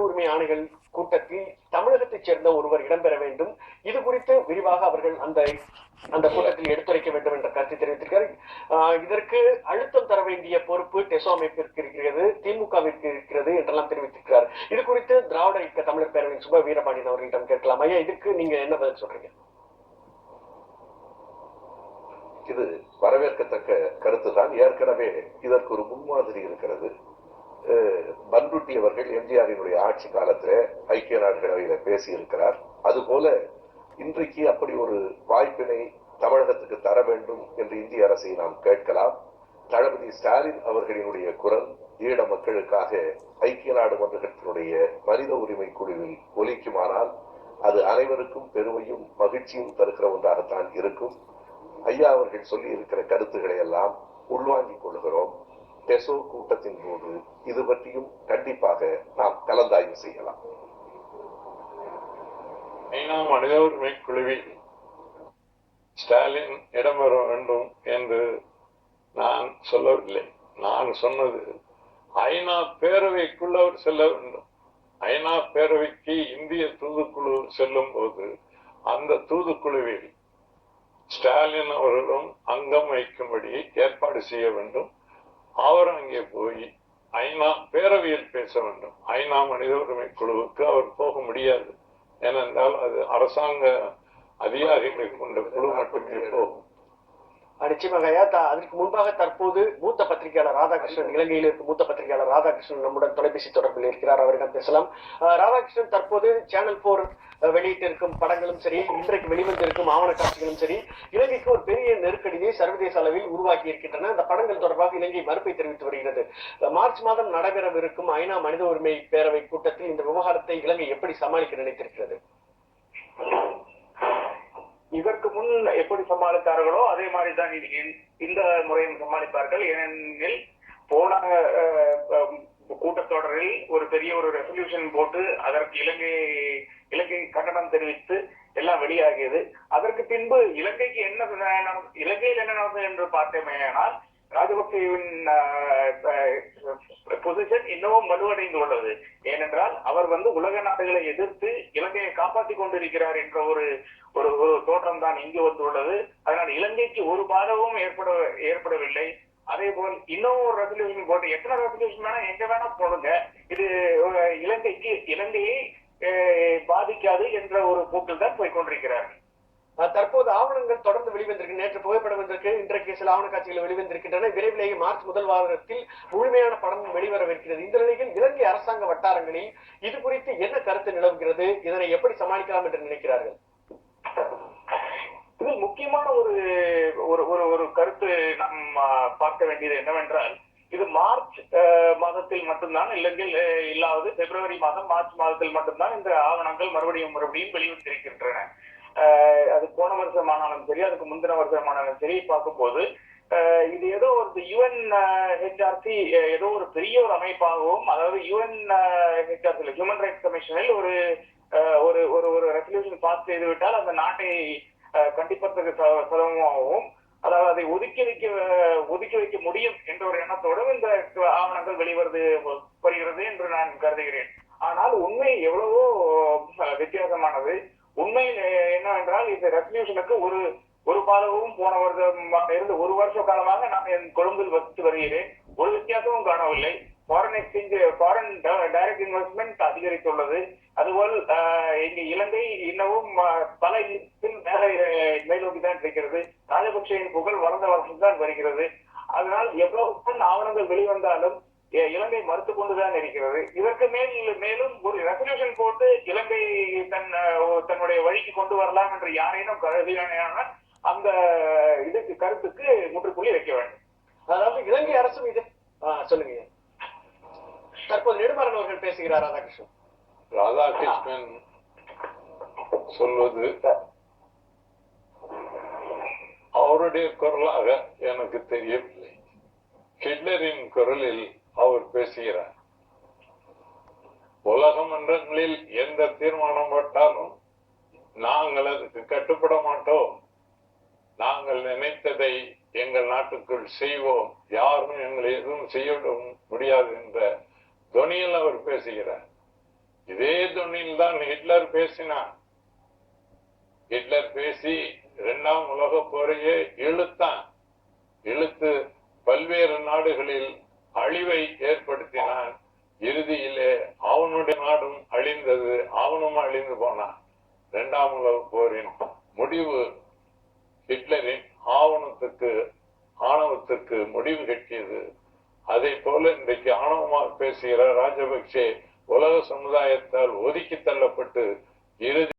உரிமை ஆணைகள் கூட்டத்தில் தமிழகத்தைச் சேர்ந்த ஒருவர் இடம்பெற வேண்டும். இது குறித்து விரிவாக அவர்கள் அந்த கூட்டத்தில் எடுத்துரைக்க வேண்டும் என்ற கருத்தை தெரிவித்திருக்கிறார். இதற்கு அழுத்தம் தர வேண்டிய பொறுப்பு டெசோ அமைப்பிற்கு இருக்கிறது, திமுகவிற்கு இருக்கிறது என்றெல்லாம் தெரிவித்திருக்கிறார். இது குறித்து திராவிட இயக்க தமிழர் பேரவையின் சுப வீரபாண்டியன் அவர்களிடம் கேட்கலாம். ஐயா, இதுக்கு நீங்க என்ன பதில் சொல்றீங்க? இது வரவேற்கத்தக்க கருத்துதான். ஏற்கனவே இதற்கு ஒரு முன்மாதிரி இருக்கிறது. பன்ருட்டி அவர்கள் எம்ஜிஆரினுடைய ஆட்சி காலத்துல ஐக்கிய நாடுகள் அவையில பேசியிருக்கிறார். அதுபோல இன்றைக்கு அப்படி ஒரு வாய்ப்பினை தமிழகத்துக்கு தர வேண்டும் என்று இந்திய அரசை நாம் கேட்கலாம். தளபதி ஸ்டாலின் அவர்களினுடைய குரல் ஈழ மக்களுக்காக ஐக்கிய நாடு மன்றத்தினுடைய மனித உரிமை குழுவில் ஒலிக்குமானால் அது அனைவருக்கும் பெருமையும் மகிழ்ச்சியும் தருகிற ஒன்றாகத்தான் இருக்கும். ஐயா அவர்கள் சொல்லி இருக்கிற கருத்துக்களை எல்லாம் உள்வாங்கிக் கொள்கிறோம். டெசோ கூட்டத்தின் போது இது பற்றியும் கண்டிப்பாக நாம் கலந்தாய்வு செய்யலாம். மனித உரிமை குழுவில் ஸ்டாலின் இடம்பெற வேண்டும் என்று நான் சொல்லவில்லை. நான் சொன்னது ஐநா பேரவைக்குள்ள அவர் செல்ல வேண்டும். ஐநா பேரவைக்கு இந்திய தூதுக்குழு செல்லும் போது அந்த தூதுக்குழுவில் ஸ்டாலின் அவர்களும் அங்கம் வைக்கும்படி ஏற்பாடு செய்ய வேண்டும். அவர் அங்கே போய் ஐநா பேரவையில் பேச வேண்டும். ஐநா மனித உரிமை குழுவுக்கு அவர் போக முடியாது. ஏனென்றால் அது அரசாங்க அதிகாரிகளை கொண்ட குழு மட்டுமே போகும். நிச்சயமாக. அதற்கு முன்பாக தற்போது மூத்த பத்திரிகையாளர் ராதாகிருஷ்ணன், இலங்கையில் இருக்கும் மூத்த பத்திரிகையாளர் ராதாகிருஷ்ணன் நம்முடன் தொலைபேசி தொடர்பில் இருக்கிறார். அவரிடம் பேசலாம். ராதாகிருஷ்ணன், தற்போது சேனல் 4 வெளியிட்டிருக்கும் படங்களும் சரி, இன்றைக்கு வெளிவந்திருக்கும் ஆவண காட்சிகளும் சரி, இலங்கைக்கு ஒரு பெரிய நெருக்கடியை சர்வதேச அளவில் உருவாக்கி இருக்கின்றன. அந்த படங்கள் தொடர்பாக இலங்கை மறுப்பை தெரிவித்து வருகிறது. மார்ச் மாதம் நடைபெறவிருக்கும் ஐநா மனித உரிமை பேரவை கூட்டத்தில் இந்த விவகாரத்தை இலங்கை எப்படி சமாளிக்க நினைத்திருக்கிறது? இதற்கு முன் எப்படி சமாளித்தார்களோ அதே மாதிரிதான் இந்த முறையும் சமாளிப்பார்கள். ஏனெனில் போன கூட்டத்தொடரில் ஒரு பெரிய ஒரு ரெசல்யூஷன் போட்டு அதற்கு இலங்கை கண்டனம் தெரிவித்து எல்லாம் வெளியாகியது. அதற்கு பின்பு இலங்கையில் என்ன நடந்தது என்று பார்த்தேமேயானால் ராஜபக்சேவின் பொசிஷன் இன்னமும் வலுவடைந்து உள்ளது. ஏனென்றால் அவர் உலக நாடுகளை எதிர்த்து இலங்கையை காப்பாற்றிக் கொண்டிருக்கிறார் என்ற ஒரு தோற்றம் தான் இங்கு வந்துள்ளது. அதனால் இலங்கைக்கு ஒரு பாதகமும் ஏற்படவில்லை. அதே போல் இன்னும் ஒரு ரெசல்யூஷன் போட்டு எத்தனை ரெசல்யூஷன் வேணா எங்க வேணா போடுங்க, இது இலங்கையை பாதிக்காது என்ற ஒரு போக்கில் தான் போய் கொண்டிருக்கிறார்கள். தற்போது ஆவணங்கள் தொடர்ந்து வெளிவந்திருக்கு. நேற்று புகைப்படம் வந்திருக்கு, இன்றைக்கு சில ஆவண காட்சிகள் வெளிவந்திருக்கின்றன. விரைவிலேயே மார்ச் முதல் வாரத்தில் முழுமையான படம் வெளிவரவிருக்கிறது. இந்த நிலையில் இலங்கை அரசாங்க வட்டாரங்களில் இது குறித்து என்ன கருத்து நிலவுகிறது? இதனை எப்படி சமாளிக்கலாம் என்று நினைக்கிறார்கள்? இதில் முக்கியமான ஒரு கருத்து நாம் பார்க்க வேண்டியது என்னவென்றால், இது மார்ச் மாதத்தில் மட்டும்தான் இலங்கையில் இல்லாவது பிப்ரவரி மாதம் மார்ச் மாதத்தில் மட்டும்தான் இந்த ஆவணங்கள் மறுபடியும் வெளிவந்திருக்கின்றன. அது போன வருஷமானாலும் சரி, அதுக்கு முந்தின வருஷமானாலும் சரி பார்க்கும்போது இது ஏதோ ஒரு UNHRC ஏதோ ஒரு பெரிய ஒரு அமைப்பாகவும், அதாவது UNHRC ஹியூமன் ரைட்ஸ் கமிஷனில் ஒரு ரெசல்யூஷன் பாஸ் செய்து விட்டால் அந்த நாட்டை கண்டிப்பதற்கு சதவீதமாகவும், அதாவது அதை ஒதுக்கி வைக்க முடியும் என்ற ஒரு எண்ணத்தோடும் இந்த ஆவணங்கள் வருகிறது என்று நான் கருதுகிறேன். ஆனால் உண்மை எவ்வளவோ வித்தியாசமானது. உண்மை என்னவென்றால் இந்த ரெசல்யூஷனுக்கு ஒரு பாதகமும் போன வருடம் இருந்து ஒரு வருஷ காலமாக நான் என் கொழும்பில் வசித்து வருகிறேன். ஒரு வித்தியாசமும் காணவில்லை. ஃபாரின் டைரக்ட் இன்வெஸ்ட்மெண்ட் அதிகரித்துள்ளது. அதுபோல் இங்கு இலங்கை இன்னமும் பல மேலோக்கி தான் இருக்கிறது. ராஜபக்சேயின் புகழ் வளர்ந்த வளர்ச்சி தான் வருகிறது. அதனால் எவ்வளவு ஆவணங்கள் வெளிவந்தாலும் இலங்கை மறுத்து கொண்டுதான் இருக்கிறது. இதற்கு மேலும் ஒரு ரெசல்யூஷன் போட்டு இலங்கை தன்னுடைய வழிக்கு கொண்டு வரலாம் என்று யாரேனும் கருதினால் அந்த இதுக்கு கருத்துக்கு முற்றுப்புள்ளி வைக்க வேண்டும். அதாவது இலங்கை அரசும் இது சொல்லுங்க. தற்போது நெடுமாறன் அவர்கள் பேசுகிறார். ராதாகிருஷ்ணன் சொல்வது அவருடைய குரலாக எனக்கு தெரியவில்லை. ஹிட்லரின் குரலில் அவர் பேசுகிறார். உலக மன்றங்களில் எந்த தீர்மானம் போட்டாலும் நாங்கள் அதுக்கு கட்டுப்பட மாட்டோம். நாங்கள் நினைத்ததை எங்கள் நாட்டுக்குள் செய்வோம். யாரும் எங்களை எதுவும் செய்ய முடியாது என்ற துணியில் அவர் பேசுகிறார். இதே தொனியில் தான் ஹிட்லர் பேசினார். ஹிட்லர் பேசி 2ஆம் உலக போரையே இழுத்து பல்வேறு நாடுகளில் அழிவை ஏற்படுத்தினான். இறுதியிலே அவனுடைய நாடும் அழிந்தது, அவனும் அழிந்து போனான். 2ஆம் உலக போரின் முடிவு ஹிட்லரின் ஆணவத்துக்கு முடிவு கட்டியது. அதே போல இன்றைக்கு ஆணவமாக பேசுகிற ராஜபக்சே உலக சமுதாயத்தால் ஒதுக்கி தள்ளப்பட்டு இறுதி